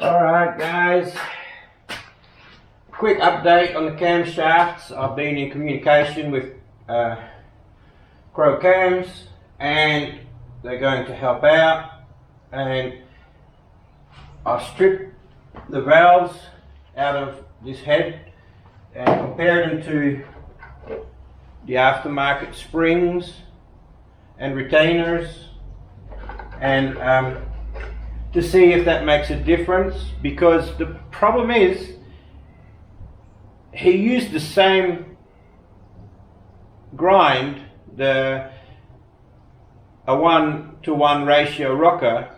Alright guys, quick update on the camshafts. I've been in communication with Crow Cams and they're going to help out, and I've stripped the valves out of this head and compared them to the aftermarket springs and retainers, and to see if that makes a difference, because the problem is he used the same grind, a 1-to-1 ratio rocker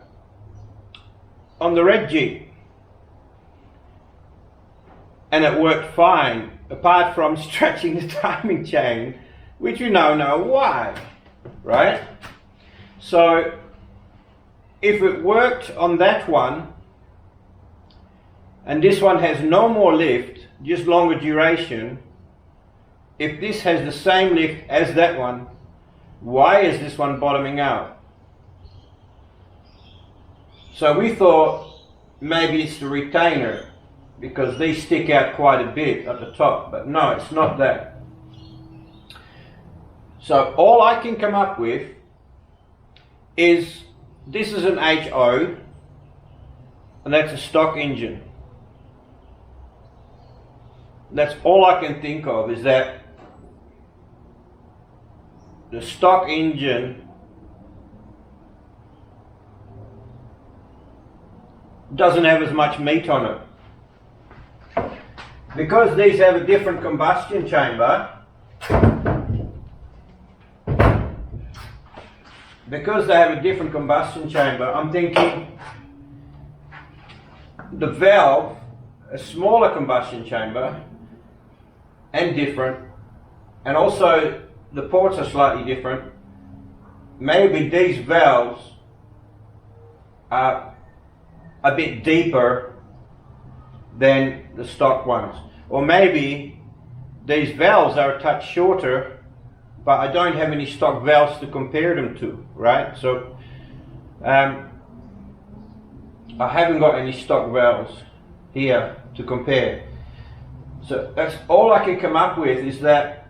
on the red Jeep, and it worked fine apart from stretching the timing chain, which we now know why, right? So if it worked on that one, and this one has no more lift, just longer duration, if this has the same lift as that one, why is this one bottoming out? So we thought maybe it's the retainer, because these stick out quite a bit at the top, but no, it's not that. So all I can come up with is this is an HO, and that's a stock engine. That's all I can think of, is that the stock engine doesn't have as much meat on it. Because these have a different combustion chamber, I'm thinking the valve, a smaller combustion chamber and different, and also the ports are slightly different. Maybe these valves are a bit deeper than the stock ones, or maybe these valves are a touch shorter, but I don't have any stock valves to compare them to, right? So I haven't got any stock valves here to compare. So that's all I can come up with, is that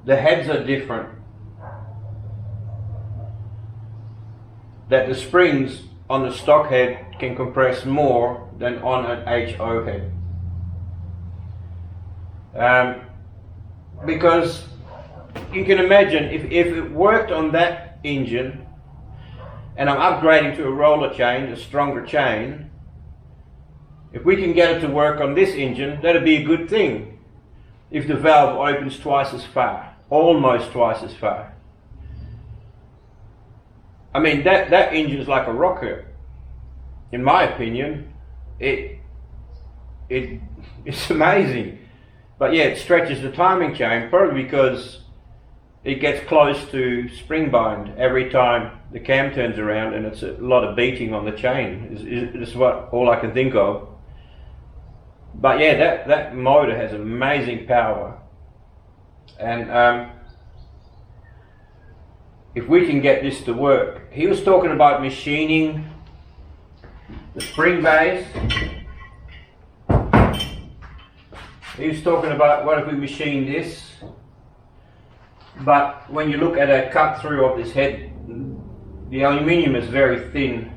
the heads are different, that the springs on the stock head can compress more than on an HO head. Because you can imagine if it worked on that engine, and I'm upgrading to a roller chain, a stronger chain, if we can get it to work on this engine, that'd be a good thing. If the valve opens twice as far, almost twice as far. I mean, that engine's like a rocket, in my opinion. It's amazing. But yeah, it stretches the timing chain, probably because it gets close to spring bind every time the cam turns around, and it's a lot of beating on the chain. Is what all I can think of. But yeah, that motor has amazing power, and if we can get this to work. He was talking about machining the spring base. He was talking about, what if we machine this? But when you look at a cut through of this head, the aluminium is very thin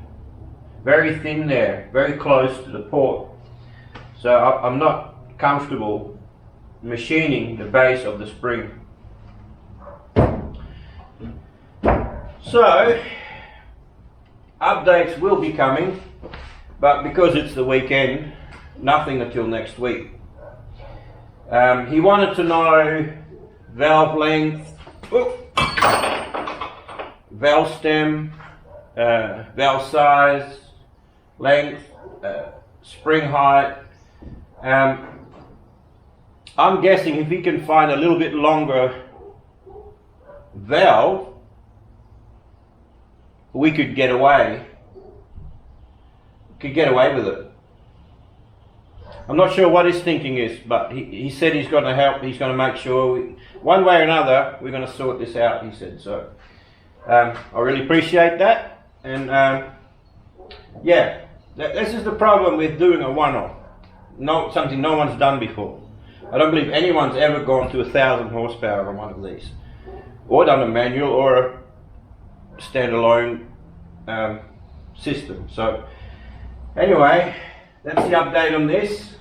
there, very close to the port. So I'm not comfortable machining the base of the spring. So updates will be coming, but because it's the weekend, nothing until next week. He wanted to know valve length, valve stem, valve size, length, spring height. I'm guessing if he can find a little bit longer valve, we could get away with it. I'm not sure what his thinking is, but he said he's going to help. He's going to make sure, one way or another, we're going to sort this out, he said. So I really appreciate that, and yeah, this is the problem with doing a one-off. Something no one's done before. I don't believe anyone's ever gone to 1,000 horsepower on one of these, or done a manual or a standalone system. So anyway, that's the update on this.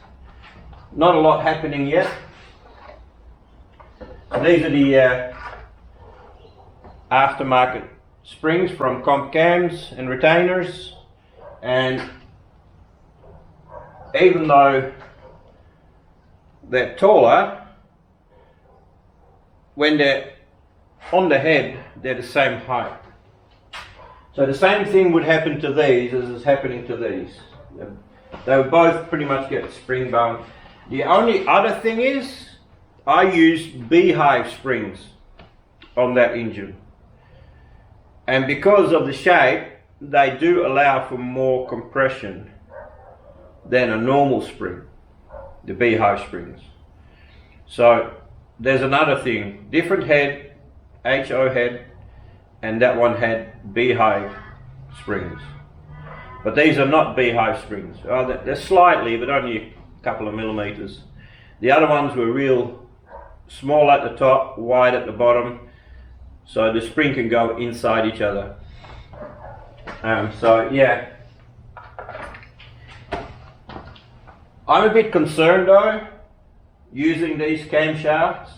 Not a lot happening yet. These are the aftermarket springs from comp cams and retainers, and even though they're taller, when they're on the head they're the same height. So the same thing would happen to these as is happening to these. They would both pretty much get spring bone. The only other thing is I use beehive springs on that engine, and because of the shape they do allow for more compression than a normal spring, the beehive springs. So there's another thing, different head, HO head, and that one had beehive springs, but these are not beehive springs. They're slightly, but only a couple of millimeters. The other ones were real small at the top, wide at the bottom, so the spring can go inside each other. So yeah, I'm a bit concerned though, using these camshafts,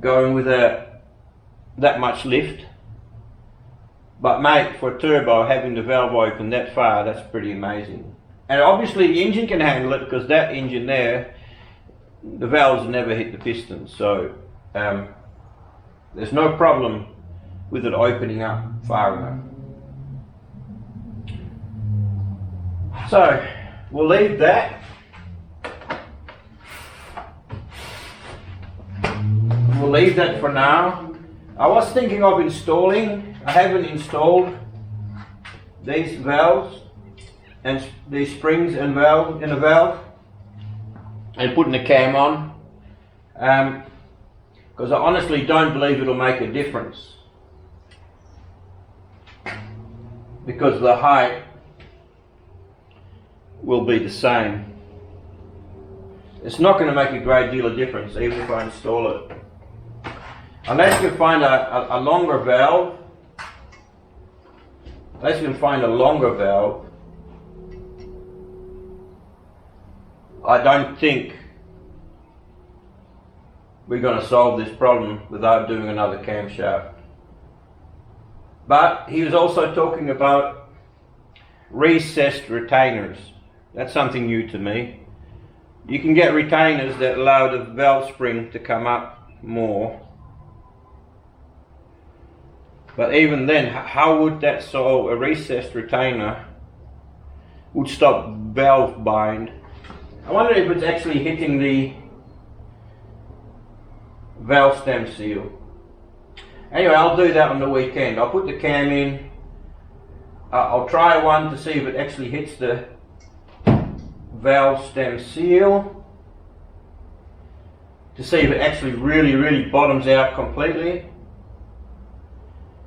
going with that much lift. But mate, for a turbo, having the valve open that far, that's pretty amazing. And obviously the engine can handle it, because that engine there, the valves never hit the pistons, so there's no problem with it opening up far enough. So we'll leave that. We'll leave that for now. I was thinking of installing, I haven't installed these valves and these springs and valve in a valve, and putting the cam on, because I honestly don't believe it'll make a difference, because the height will be the same. It's not going to make a great deal of difference even if I install it, unless you can find a longer valve. Unless you can find a longer valve, I don't think we're going to solve this problem without doing another camshaft. But he was also talking about recessed retainers. That's something new to me. You can get retainers that allow the valve spring to come up more. But even then, how would that solve? A recessed retainer would stop valve bind. I wonder if it's actually hitting the valve stem seal. Anyway, I'll do that on the weekend. I'll put the cam in. I'll try one to see if it actually hits the valve stem seal, to see if it actually really bottoms out completely.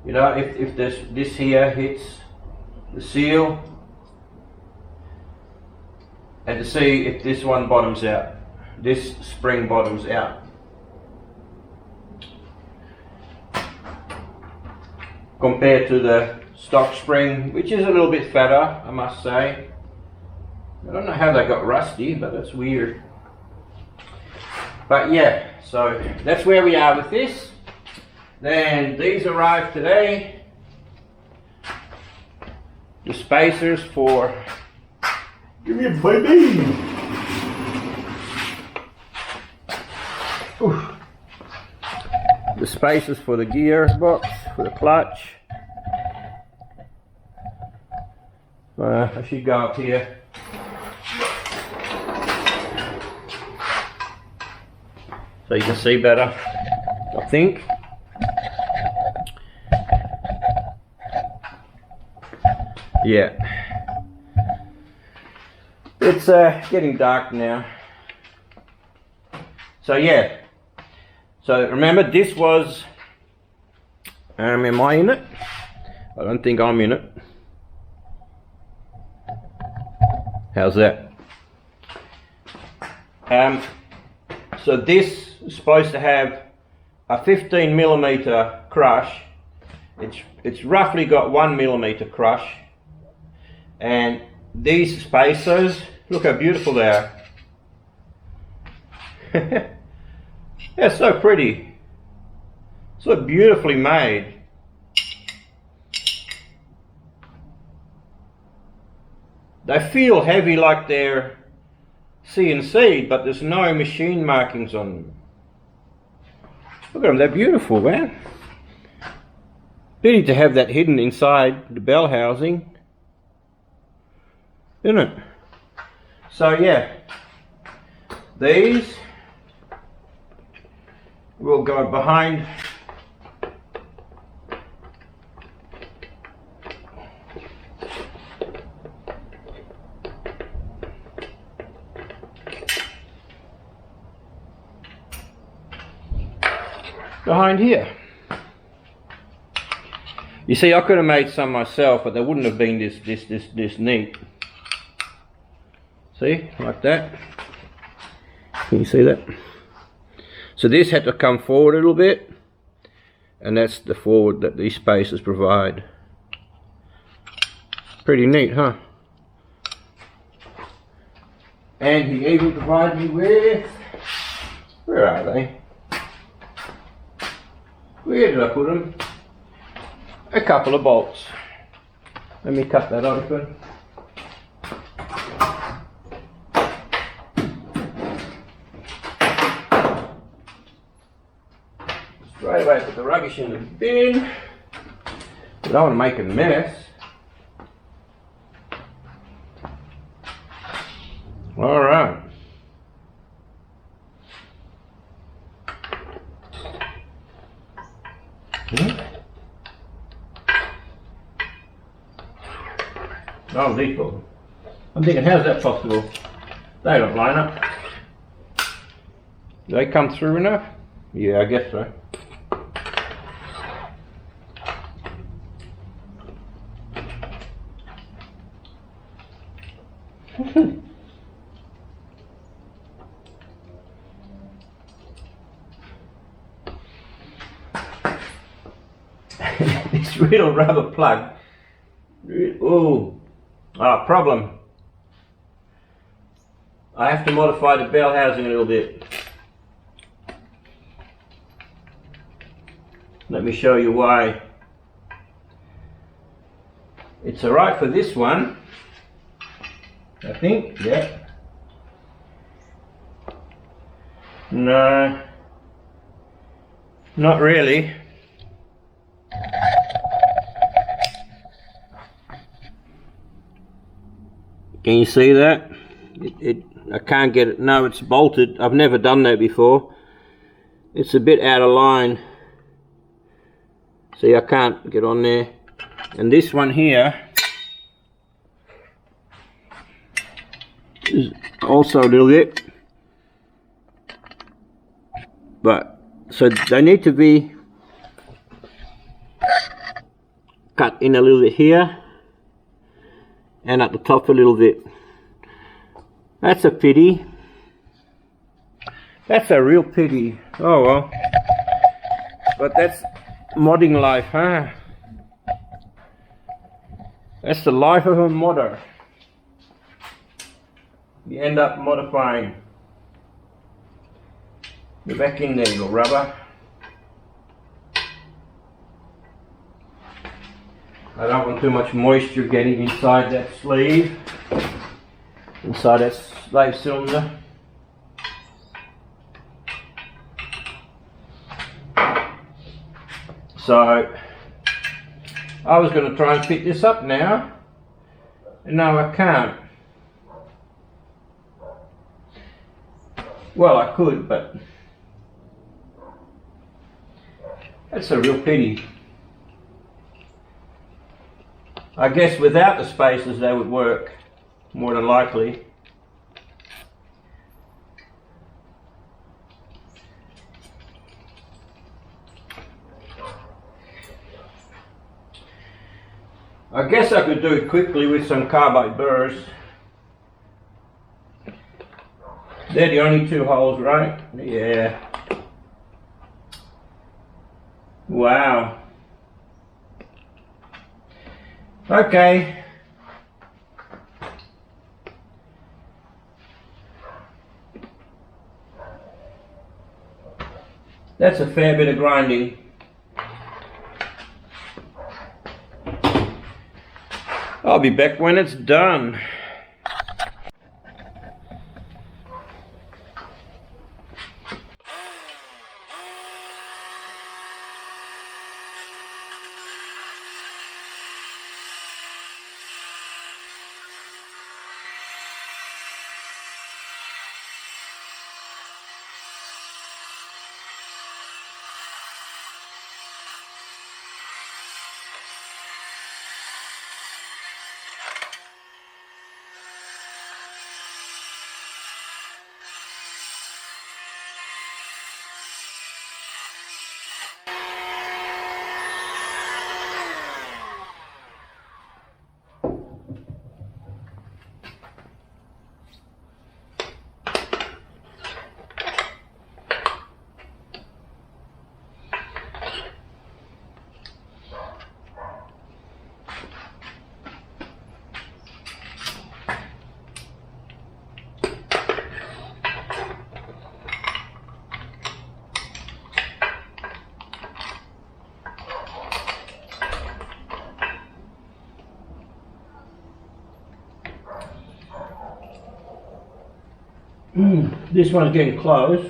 You know, if this here hits the seal, and to see if this one bottoms out, this spring bottoms out. Compared to the stock spring, which is a little bit fatter, I must say. I don't know how they got rusty, but it's weird. But yeah, so that's where we are with this. Then these arrived today. The spacers for... Give me a baby! Oof. The spacers for the gearbox, for the clutch. I should go up here. So you can see better, I think. Yeah. It's getting dark now. So yeah. So remember, this was, am I in it? I don't think I'm in it. How's that? So this is supposed to have a 15mm crush. It's roughly got 1mm crush, and these spacers, look how beautiful they are. They're so pretty, so beautifully made. They feel heavy like they're CNC, but there's no machine markings on them. Look at them, they're beautiful, man. Pity to have that hidden inside the bell housing, isn't it? So yeah, these will go behind here. You see, I could have made some myself, but they wouldn't have been this neat. See, like that. Can you see that? So this had to come forward a little bit, and that's the forward that these spacers provide. Pretty neat, huh? And he even provided me with, where are they? Where did I put them? A couple of bolts. Let me cut that open. Straight away put the rubbish in the bin. I don't want to make a mess. Alright. Oh, these people. I'm thinking, how's that possible? They don't line up. Do they come through enough? Yeah, I guess so. This little rubber plug. Oh. Problem. I have to modify the bell housing a little bit. Let me show you why. It's alright for this one, I think. Yeah. No, not really. Can you see that? I can't get it. No, it's bolted. I've never done that before. It's a bit out of line. See, I can't get on there. And this one here is also a little bit. But, so they need to be cut in a little bit here. And at the top a little bit. That's a pity. That's a real pity. Oh well. But that's modding life, huh? That's the life of a modder. You end up modifying. Get back in there, you rubber. I don't want too much moisture getting inside that sleeve, inside that slave cylinder. So, I was going to try and fit this up now, and no, I can't. Well, I could, but that's a real pity. I guess without the spacers they would work, more than likely. I guess I could do it quickly with some carbide burrs, They're the only two holes, right? Yeah. Wow. Okay. That's a fair bit of grinding. I'll be back when it's done. This one's getting close.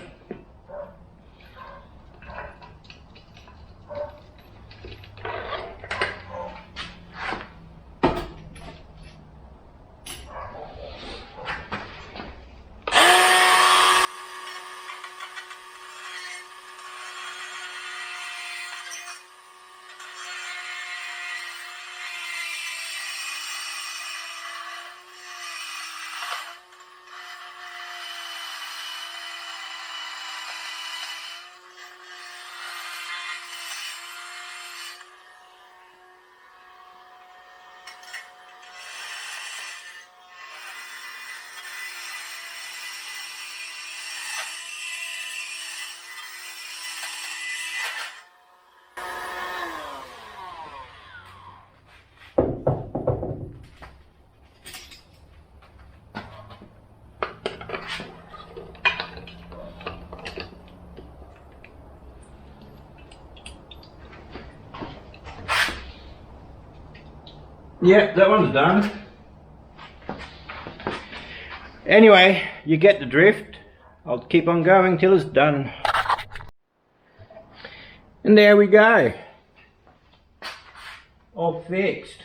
Yeah, that one's done. Anyway, you get the drift. I'll keep on going till it's done. And there we go. All fixed.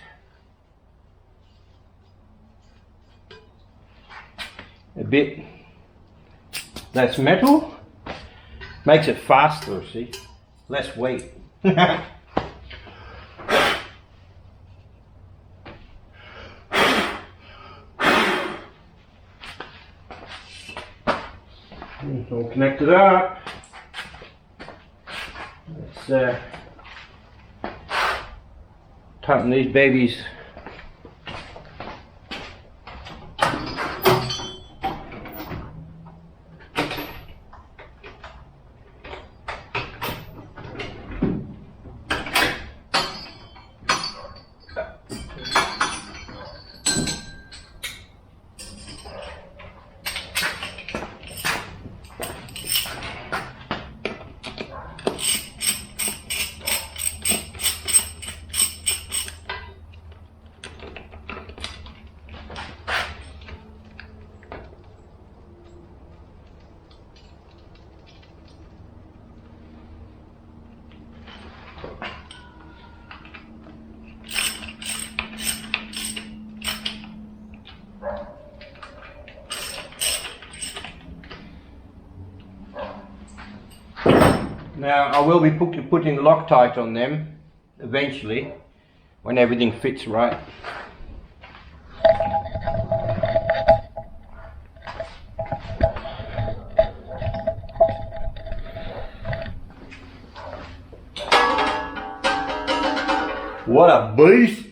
A bit less metal. Makes it faster, see? Less weight. It's all connected up. Let's tighten these babies. Now I will be putting Loctite on them eventually when everything fits right. What a beast!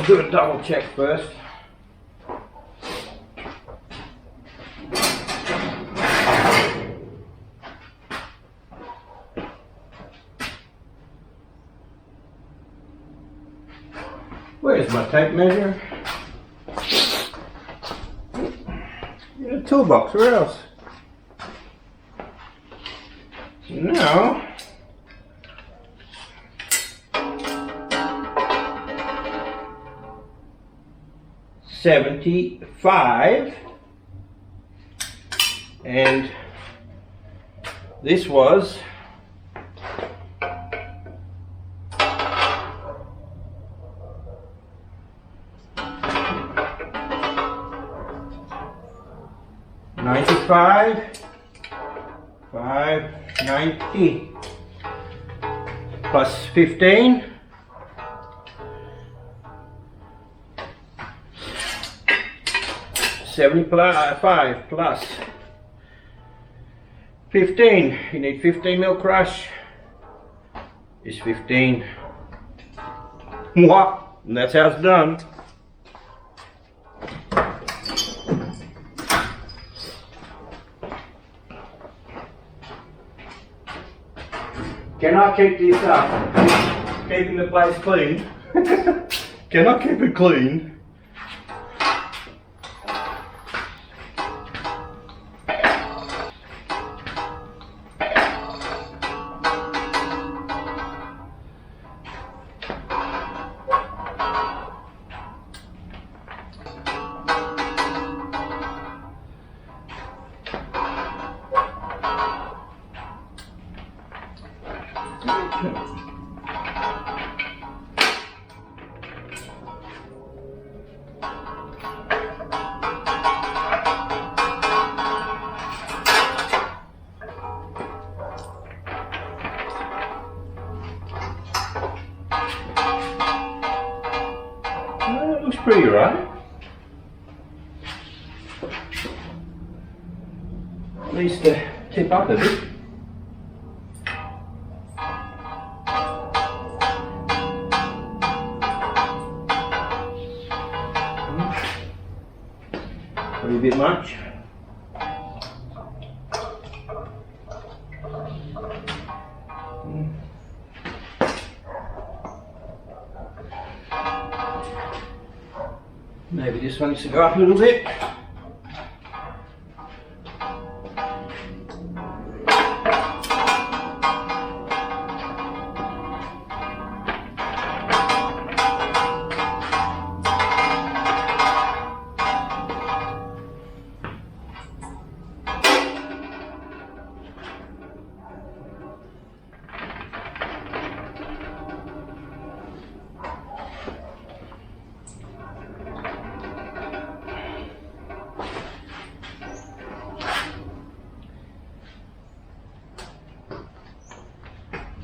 do a double check first. Where's my tape measure? In a toolbox, where else? Now, $75, and this was $95, $5.90 plus 15. $75 plus 15. You need 15 mil crush. Is 15. What? And that's how it's done. Can I keep this up? Keeping the place clean. Can I keep it clean? That looks pretty right. At least tip up a bit. Probably a bit much. Maybe this one needs to go up a little bit.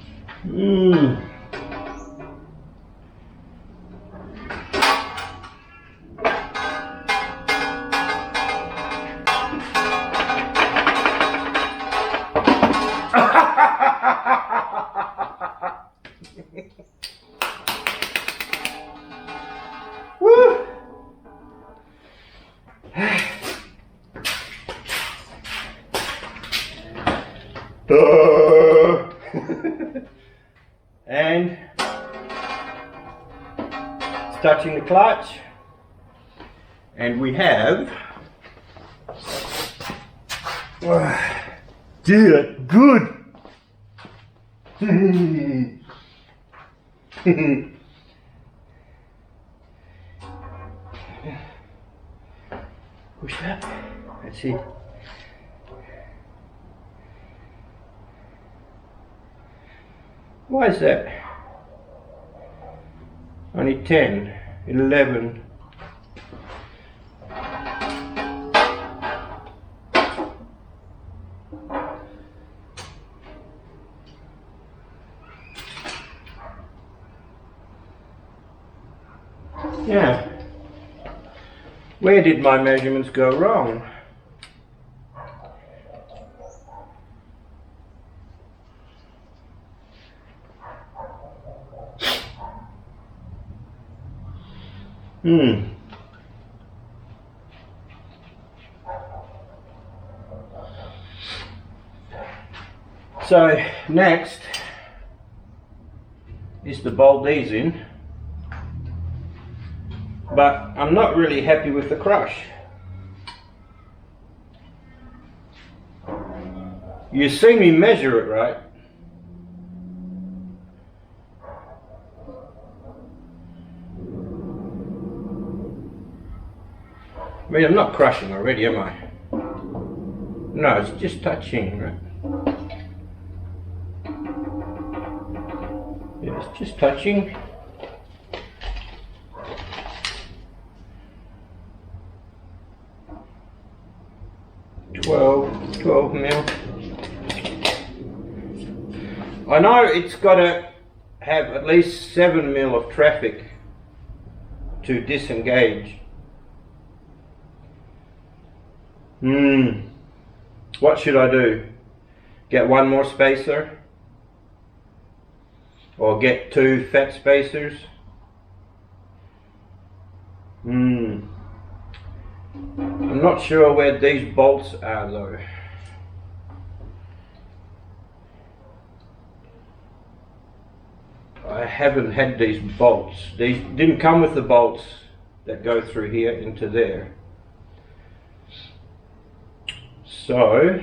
Woo! And touching the clutch, and we have good. Push that. That's it. Why is that? Only 10, 11. Yeah. Where did my measurements go wrong? So next is to bolt these in, but I'm not really happy with the crush. You see me measure it, right? I mean, I'm not crushing already, am I? No, it's just touching, right? Yeah, it's just touching. Twelve mil. I know it's got to have at least 7 mil of traffic to disengage. What should I do? Get one more spacer? Or get 2 fat spacers? I'm not sure where these bolts are though. I haven't had these bolts. These didn't come with the bolts that go through here into there. So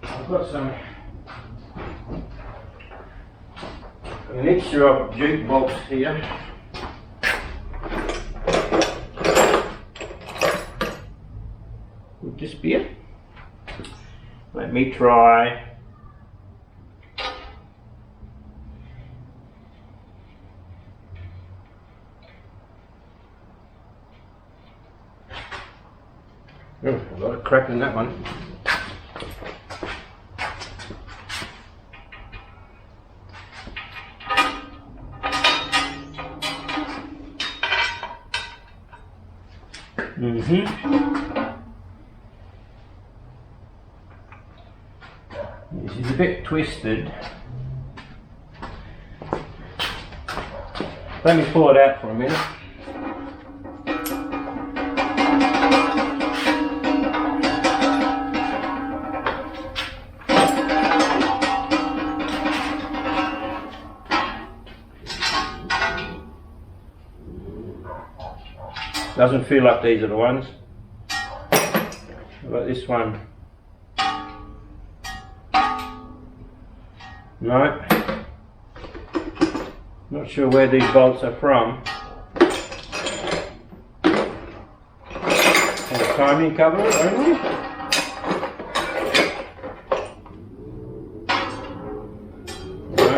I've got a mixture of jute bolts here. Would this be it? Let me try. Oh, a lot of crap in that one. This is a bit twisted. Let me pull it out for a minute. Doesn't feel like these are the ones. What about this one? No. Not sure where these bolts are from. And a timing cover only. No.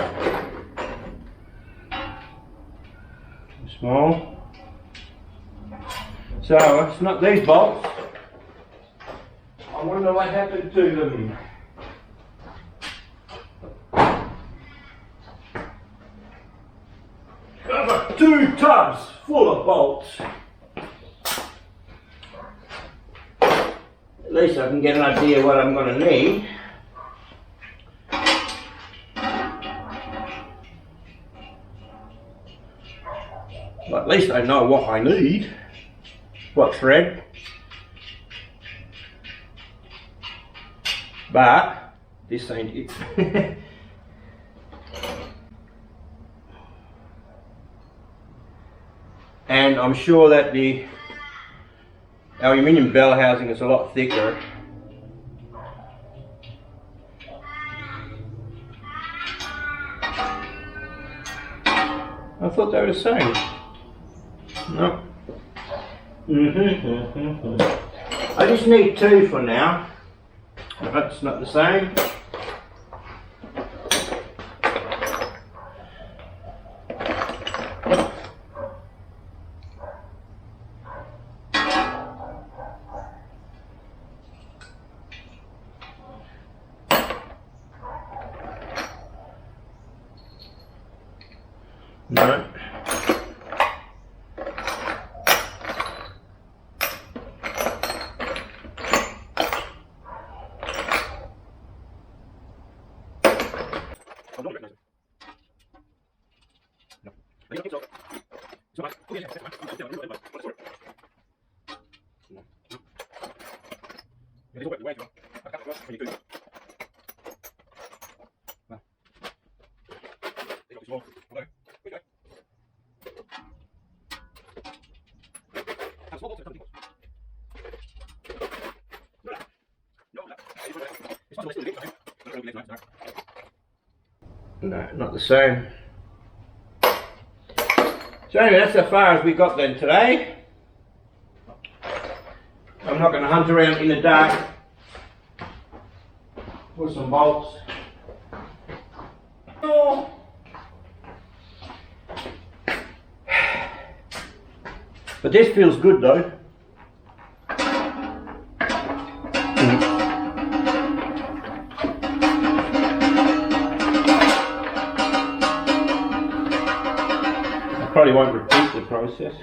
Too small. So it's not these bolts. I wonder what happened to them. I've got 2 tubs full of bolts. At least I can get an idea what I'm going to need. But at least I know what I need. What thread. But this ain't it. And I'm sure that the aluminium bell housing is a lot thicker. I thought they were the same. No. I just need 2 for now. If that's not the same. No. No, not the same. So anyway, that's as far as we got then today. I'm not going to hunt around in the dark for some bolts. Oh. But this feels good though. Probably won't repeat the process.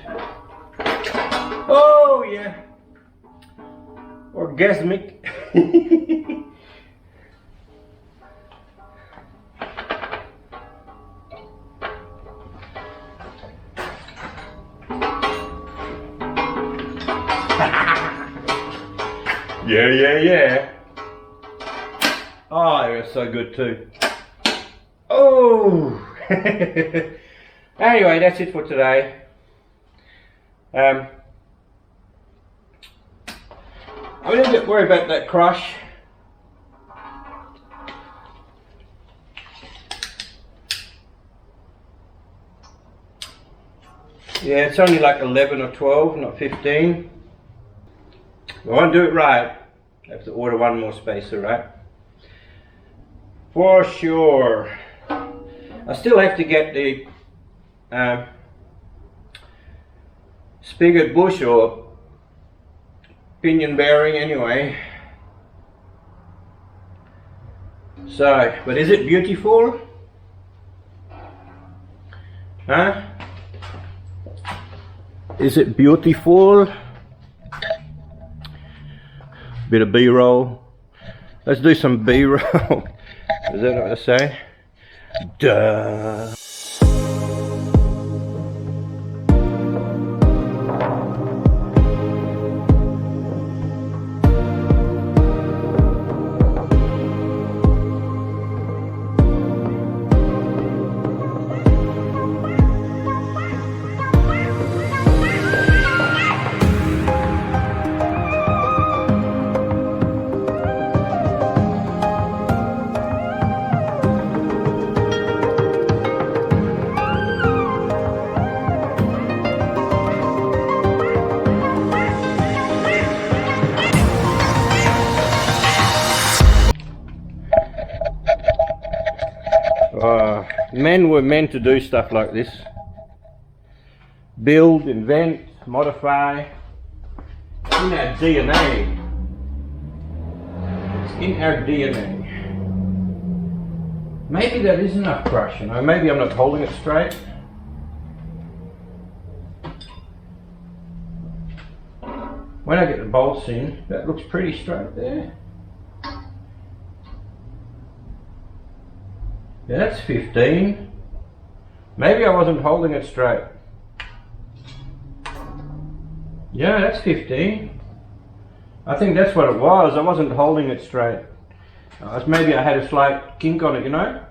Oh yeah, orgasmic. Yeah. Oh, they're so good too. Oh. Anyway, that's it for today. I'm a little bit worried about that crush. Yeah, it's only like 11 or 12, not 15. I won't do it right. I have to order one more spacer, right? For sure. I still have to get the spigot bush or pinion bearing anyway. So, but is it beautiful? Huh? Is it beautiful? Bit of B-roll. Let's do some B-roll. Is that what I say? Duh. Men were meant to do stuff like this. Build, invent, modify. It's in our DNA. It's in our DNA. Maybe that is enough crush, you know. Maybe I'm not holding it straight. When I get the bolts in, that looks pretty straight there. Yeah, that's 15. Maybe I wasn't holding it straight. Yeah, that's 15. I think that's what it was. I wasn't holding it straight. Maybe I had a slight kink on it, you know.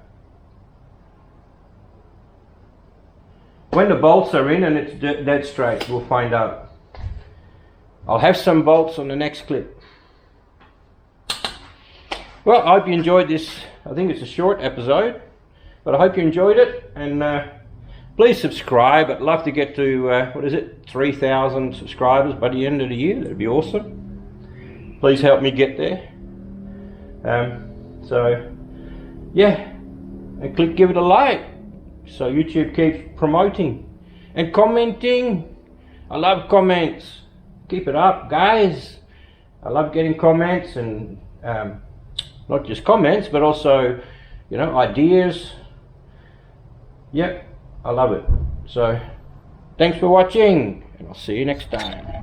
When the bolts are in and it's dead straight, we'll find out. I'll have some bolts on the next clip. Well, I hope you enjoyed this. I think it's a short episode, but I hope you enjoyed it, and please subscribe. I'd love to get to, 3,000 subscribers by the end of the year. That'd be awesome. Please help me get there. So, yeah, and give it a like so YouTube keeps promoting and commenting. I love comments. Keep it up, guys. I love getting comments, and not just comments, but also, you know, ideas. Yep, I love it. So, thanks for watching, and I'll see you next time.